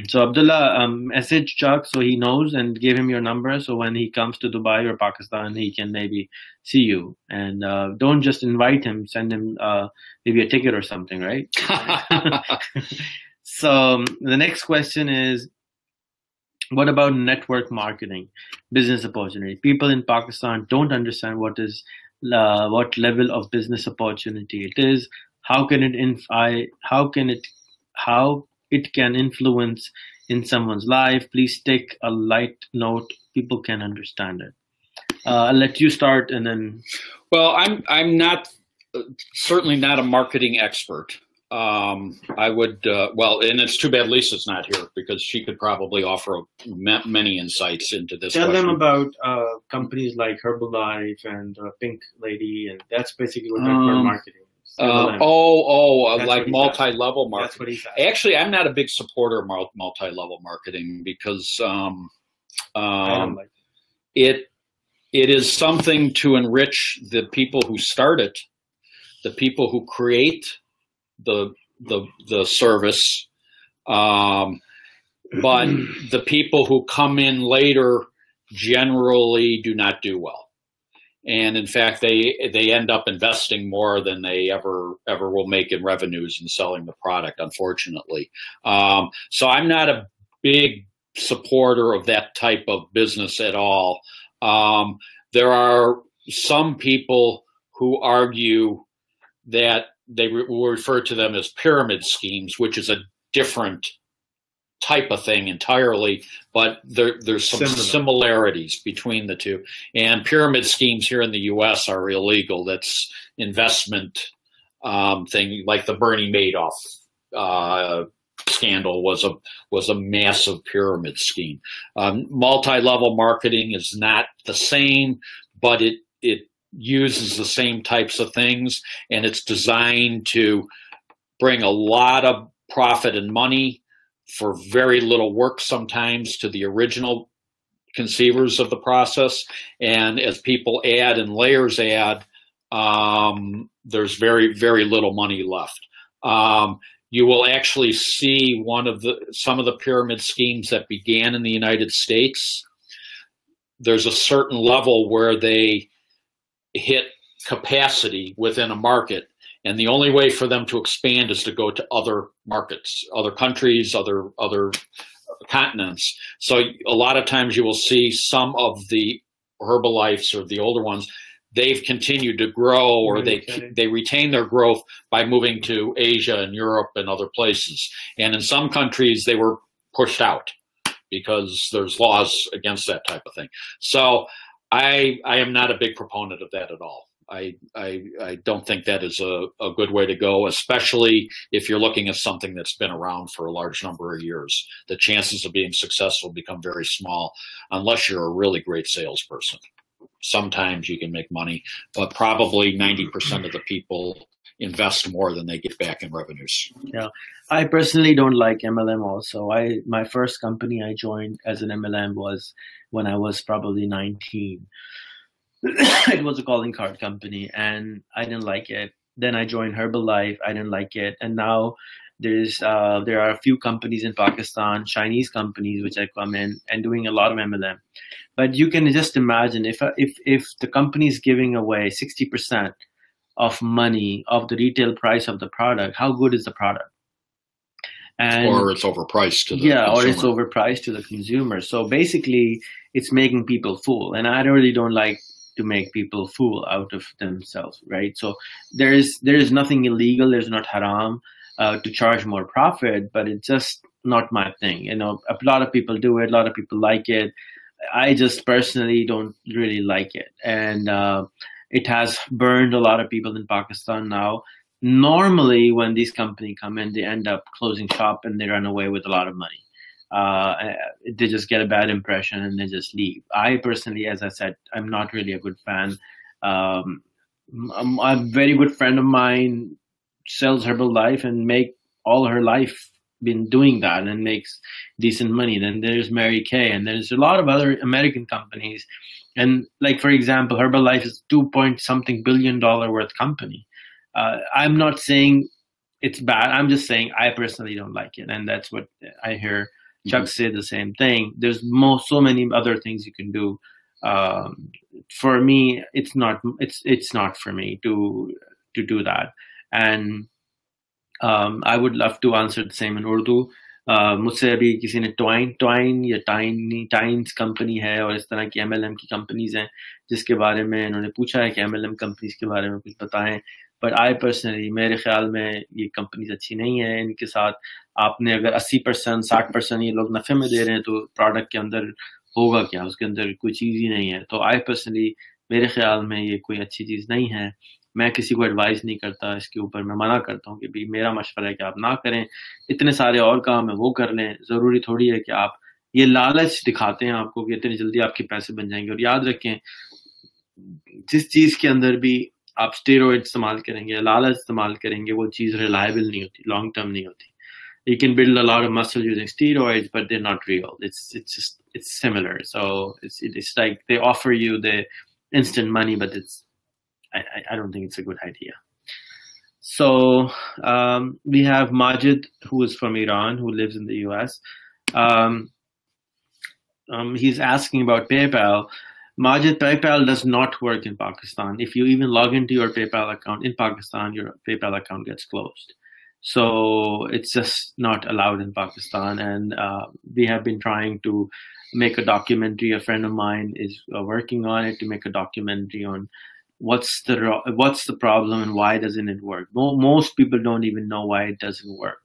So Abdullah, message Chuck so he knows, and give him your number so when he comes to Dubai or Pakistan he can maybe see you. And don't just invite him, send him maybe a ticket or something, right? So the next question is, what about network marketing, business opportunity? People in Pakistan don't understand what level of business opportunity it is. How it can influence in someone's life. Please take a light note. People can understand it. I'll let you start, and then. Well, I'm not certainly not a marketing expert. I would and it's too bad Lisa's not here because she could probably offer many insights into this. Tell them about companies like Herbalife and Pink Lady, and that's basically what network marketing is. Like multi-level marketing. That's what he's asking. Actually, I'm not a big supporter of multi-level marketing because I don't like it is something to enrich the people who start it, the people who create the service, but the people who come in later generally do not do well. And in fact, they end up investing more than they ever will make in revenues in selling the product, unfortunately. So I'm not a big supporter of that type of business at all. There are some people who argue that they will refer to them as pyramid schemes, which is a different type of thing entirely, but there's some similarities between the two. And pyramid schemes here in the U.S. are illegal. That's investment thing, like the Bernie Madoff scandal was a massive pyramid scheme. Multi-level marketing is not the same, but it uses the same types of things, and it's designed to bring a lot of profit and money for very little work sometimes to the original conceivers of the process. And as people add and layers add, there's very, very little money left. You will actually see some of the pyramid schemes that began in the United States. There's a certain level where they hit capacity within a market, and the only way for them to expand is to go to other markets, other countries, other continents. So a lot of times you will see some of the Herbalifes or the older ones, they've continued to grow, or they retain their growth by moving to Asia and Europe and other places. And in some countries they were pushed out because there's laws against that type of thing. So I am not a big proponent of that at all. I don't think that is a good way to go, especially if you're looking at something that's been around for a large number of years. The chances of being successful become very small unless you're a really great salesperson. Sometimes you can make money, but probably 90% of the people invest more than they get back in revenues. Yeah, I personally don't like MLM also. My first company I joined as an MLM was when I was probably 19. It was a calling card company, and I didn't like it. Then I joined Herbalife. I didn't like it, and now there are a few companies in Pakistan, Chinese companies, which I come in and doing a lot of MLM. But you can just imagine if the company is giving away 60% of money of the retail price of the product, how good is the product? And, or it's overpriced to the consumer. Or it's overpriced to the consumer. So basically, it's making people fool, and I really don't like to make people fool out of themselves, right? So there is nothing illegal. There's not haram to charge more profit, but it's just not my thing. A lot of people do it. A lot of people like it. I just personally don't really like it, and it has burned a lot of people in Pakistan now. Normally, when these companies come in, they end up closing shop and they run away with a lot of money. They just get a bad impression and they just leave. I personally, as I said, I'm not really a good fan. A very good friend of mine sells Herbalife and make all her life been doing that and makes decent money. Then there's Mary Kay, and there's a lot of other American companies. And like, for example, Herbalife is $2 billion worth company. I'm not saying it's bad. I'm just saying I personally don't like it. And that's what I hear Chuck say the same thing. There's so many other things you can do. For me, it's not for me to do that. And I would love to answer the same in Urdu. मुझसे अभी किसी ने twine या tines company है और इस तरह की MLM की कंपनीज हैं जिसके बारे में इन्होंने पूछा है कि MLM कंपनीज के बारे में कुछ बताएं. बट आई पर्सनली, मेरे ख्याल में ये कंपनीज अच्छी नहीं है. इनके साथ आपने अगर 80% 60% ये लोग नफे में दे रहे हैं तो प्रोडक्ट के अंदर होगा क्या? उसके अंदर कोई चीज़ ही नहीं है. तो आई पर्सनली, मेरे ख्याल में ये कोई अच्छी चीज़ नहीं है. मैं किसी को एडवाइस नहीं करता इसके ऊपर. मैं मना करता हूँ कि भाई मेरा मशवरा है कि आप ना करें. इतने सारे और काम है वो कर लें. ज़रूरी थोड़ी है कि आप ये लालच दिखाते हैं आपको कि इतनी जल्दी आपके पैसे बन जाएंगे. और याद रखें, जिस चीज़ के अंदर भी आप स्टेरॉइड इस्तेमाल करेंगे, लालच इस्तेमाल करेंगे, वो चीज़ रिलायबल नहीं होती, लॉन्ग टर्म नहीं होती. You can build a lot of muscle using steroids, but they're not real. It's similar. So it's like they offer you the instant money, but I don't think it's a good idea. So we have Majid, who is from Iran, who lives in the US. He's asking about PayPal. Majid, PayPal does not work in Pakistan. If you even log into your PayPal account in Pakistan, your PayPal account gets closed. So it's just not allowed in Pakistan. And we have been trying to make a documentary. A friend of mine is working on it to make a documentary on what's the problem and why doesn't it work. Most people don't even know why it doesn't work.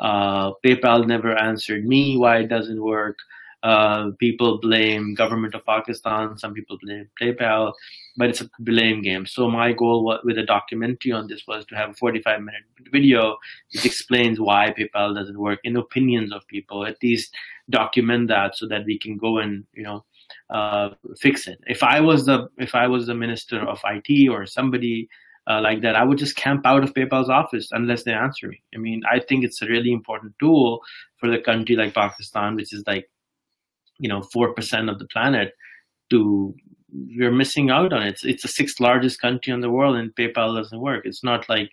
PayPal never answered me why it doesn't work. People blame government of Pakistan. Some people blame PayPal, but it's a blame game. So my goal with a documentary on this was to have a 45-minute video which explains why PayPal doesn't work in opinions of people. At least document that so that we can go and fix it. If I was the minister of IT or somebody like that, I would just camp out of PayPal's office unless they answer me. I mean, I think it's a really important tool for the country like Pakistan, which is like 4% of the planet. We're missing out on it. It's the 6th largest country in the world, and PayPal doesn't work. It's not like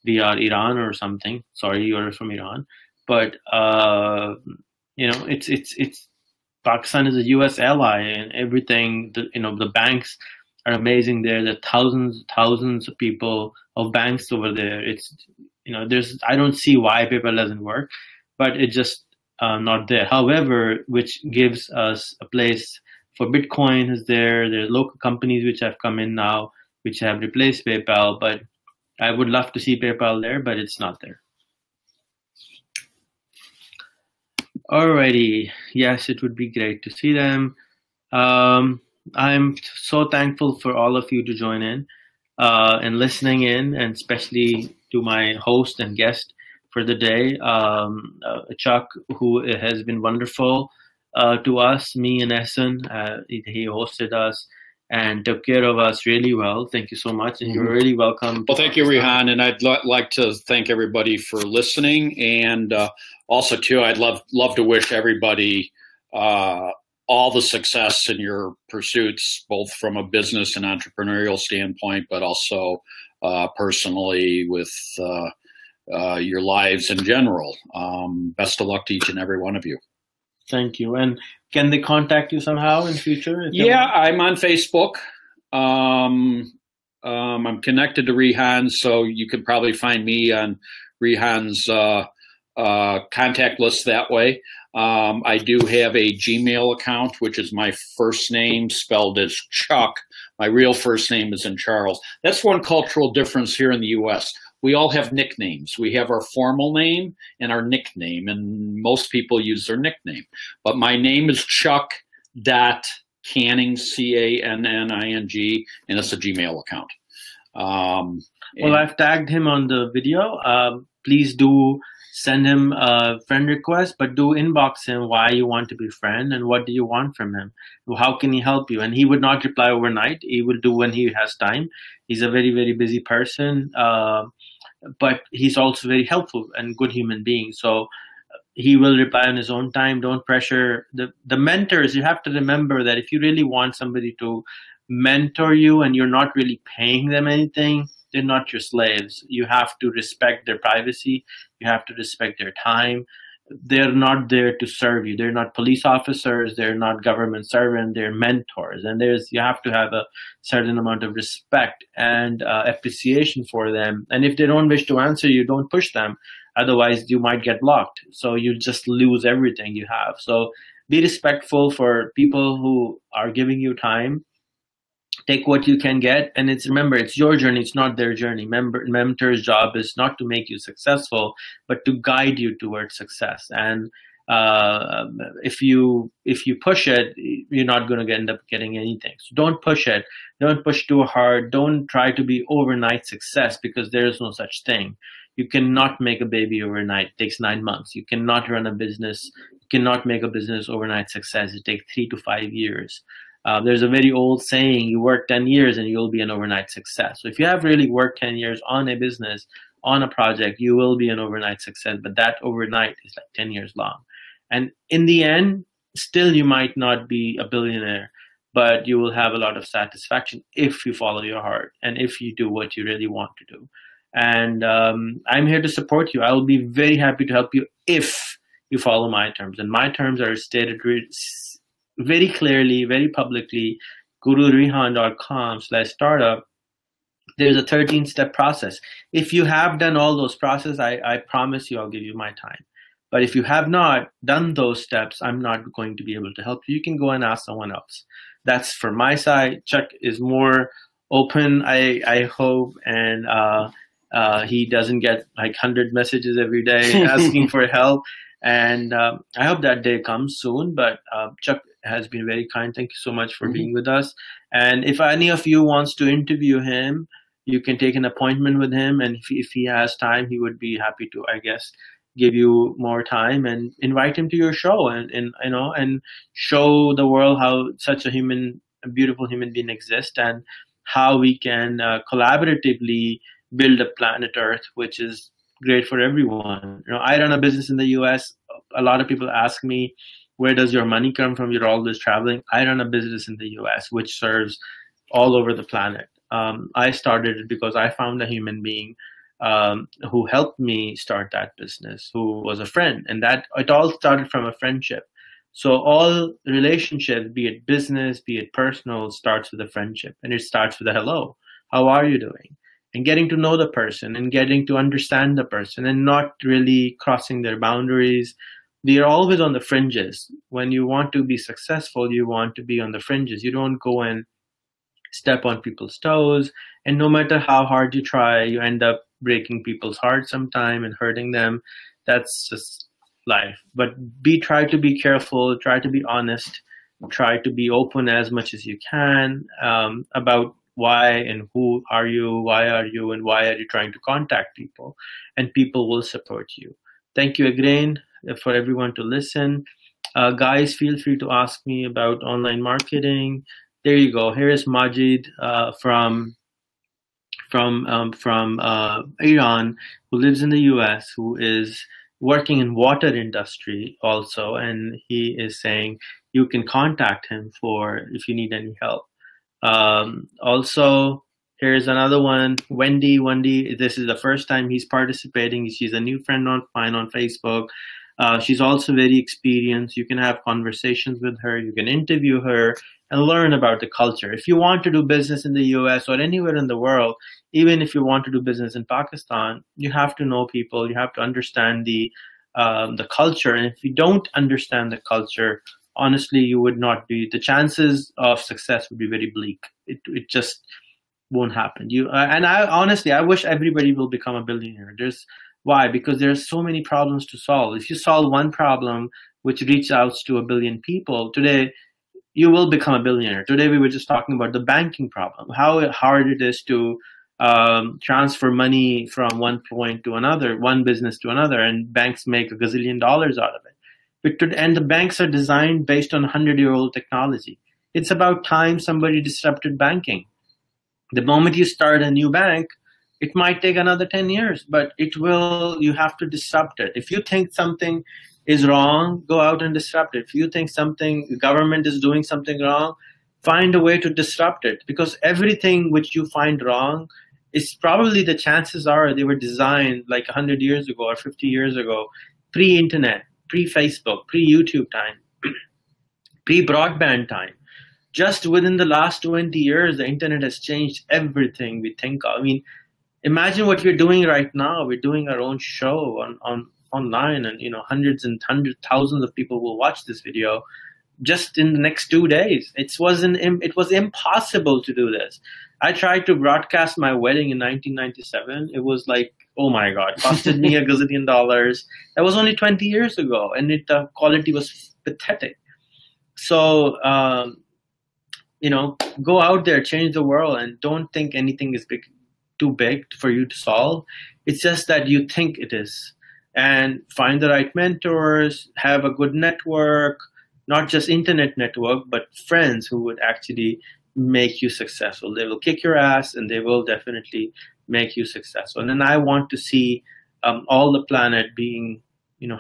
we are Iran or something. Sorry, you're from Iran, but it's Pakistan is a U.S. ally, and everything. The banks are amazing there. There are thousands of people of banks over there. I don't see why PayPal doesn't work, but it just not there. However, which gives us a place for Bitcoin is there. There are local companies which have come in now, which have replaced PayPal, but I would love to see PayPal there, but it's not there. Alrighty. Yes, it would be great to see them. I'm so thankful for all of you to join in and listening in, and especially to my host and guest for the day, Chuck, who has been wonderful to us, me and Ehsan. He hosted us and took care of us really well. Thank you so much, and you're really welcome. Well, thank you, Rehan, and I'd like to thank everybody for listening, and also too, I'd love to wish everybody all the success in your pursuits, both from a business and entrepreneurial standpoint, but also personally with your lives in general. Best of luck to each and every one of you. Thank you. And Can they contact you somehow in future? Yeah, I'm on Facebook. I'm connected to Rehan, so you could probably find me on Rehan's contact list that way. I do have a Gmail account, which is my first name spelled as Chuck. My real first name is in Charles. That's one cultural difference here in the U.S. We all have nicknames. We have our formal name and our nickname, and most people use their nickname. But my name is Chuck Canning, Canning, and it's a Gmail account. Well, I've tagged him on the video. Please do send him a friend request, but do inbox him why you want to be friend and what do you want from him. How can he help you? And he would not reply overnight. He will do when he has time. He's a very, very busy person, but he's also very helpful and good human being. So he will reply on his own time. Don't pressure the mentors. You have to remember that if you really want somebody to mentor you and you're not really paying them anything, they're not your slaves. You have to respect their privacy. You have to respect their time. They're not there to serve you. They're not police officers. They're not government servants. They're mentors. And you have to have a certain amount of respect and appreciation for them. And if they don't wish to answer you, don't push them. Otherwise, you might get blocked. So you just lose everything you have. So be respectful for people who are giving you time. Take what you can get, and remember, it's your journey, it's not their journey. Mentor's job is not to make you successful, but to guide you towards success. And if you push it, you're not going to end up getting anything. So don't push it. Don't push too hard. Don't try to be overnight success, because there is no such thing. You cannot make a baby overnight. It takes 9 months. You cannot run a business. You cannot make a business overnight success. It takes 3 to 5 years. There's a very old saying, you work 10 years and you'll be an overnight success. So if you have really worked 10 years on a business, on a project, you will be an overnight success. But that overnight is like 10 years long. And in the end, still you might not be a billionaire, but you will have a lot of satisfaction if you follow your heart and if you do what you really want to do. And I'm here to support you. I will be very happy to help you if you follow my terms. And my terms are stated very clearly, very publicly. Go to rehan.com/startup. There's a 13-step process. If you have done all those processes, I promise you I'll give you my time. But if you have not done those steps, I'm not going to be able to help you. You can go and ask someone else. That's from my side. Chuck is more open, I hope, and he doesn't get like 100 messages every day asking for help. And I hope that day comes soon. But Chuck has been very kind. Thank you so much for being with us. And if any of you wants to interview him, you can take an appointment with him. And if he has time, he would be happy to, I guess, give you more time and invite him to your show and show the world how such a beautiful human being exists and how we can collaboratively build a planet Earth, which is great for everyone. I run a business in the US. A lot of people ask me, where does your money come from? You're always traveling. I run a business in the US, which serves all over the planet. I started it because I found a human being who helped me start that business, who was a friend. And that it all started from a friendship. So all relationships, be it business, be it personal, starts with a friendship. And it starts with a hello. How are you doing? And getting to know the person and getting to understand the person and not really crossing their boundaries. We are always on the fringes. When you want to be successful, you want to be on the fringes. You don't go and step on people's toes. And no matter how hard you try, you end up breaking people's hearts sometime and hurting them. That's just life. But try to be careful, try to be honest, try to be open as much as you can about why and who are you, why are you, and why are you trying to contact people. And people will support you. Thank you again for everyone to listen. Guys, feel free to ask me about online marketing. There you go. Here is Majid from Iran, who lives in the US, who is working in water industry also, and he is saying you can contact him if you need any help. Also, here's another one, Wendy. This is the first time he's participating. She's a new friend of mine on Facebook. She's also very experienced. You can have conversations with her. You can interview her and learn about the culture. If you want to do business in the US or anywhere in the world, even if you want to do business in Pakistan, you have to know people. You have to understand the culture. And if you don't understand the culture, honestly, you would not be, the chances of success would be very bleak. It just won't happen. And I honestly, I wish everybody will become a billionaire. Why? Because there's so many problems to solve. If you solve one problem, which reaches out to 1 billion people today, you will become a billionaire. Today, we were just talking about the banking problem, how hard it is to transfer money from one point to another, one business to another, and banks make $1 gazillion out of it. And the banks are designed based on 100-year-old technology. It's about time somebody disrupted banking. The moment you start a new bank, it might take another 10 years, but you have to disrupt it. If you think something is wrong, go out and disrupt it. If you think the government is doing something wrong, find a way to disrupt it, because everything which you find wrong is probably, the chances are they were designed like 100 years ago or 50 years ago, pre-internet, pre-Facebook, pre-YouTube time, pre-broadband time. Just within the last 20 years, the internet has changed everything we think of. I mean, imagine what we're doing right now. We're doing our own show online, and hundreds and thousands of people will watch this video just in the next 2 days. It was impossible to do this. I tried to broadcast my wedding in 1997. It was like, oh my God, costed me $1 gazillion. That was only 20 years ago, and the quality was pathetic. So, go out there, change the world, and don't think anything is too big for you to solve. It's just that you think it is. And find the right mentors, have a good network, not just internet network, but friends who would actually make you successful. They will kick your ass, and they will definitely make you successful. And then I want to see all the planet being,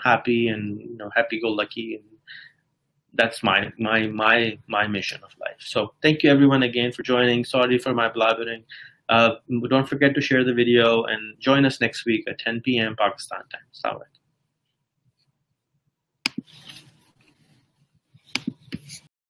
happy and happy-go-lucky, and that's my mission of life. So thank you everyone again for joining. Sorry for my blabbering. Don't forget to share the video and join us next week at 10 p.m. Pakistan time. Assalamu alaikum.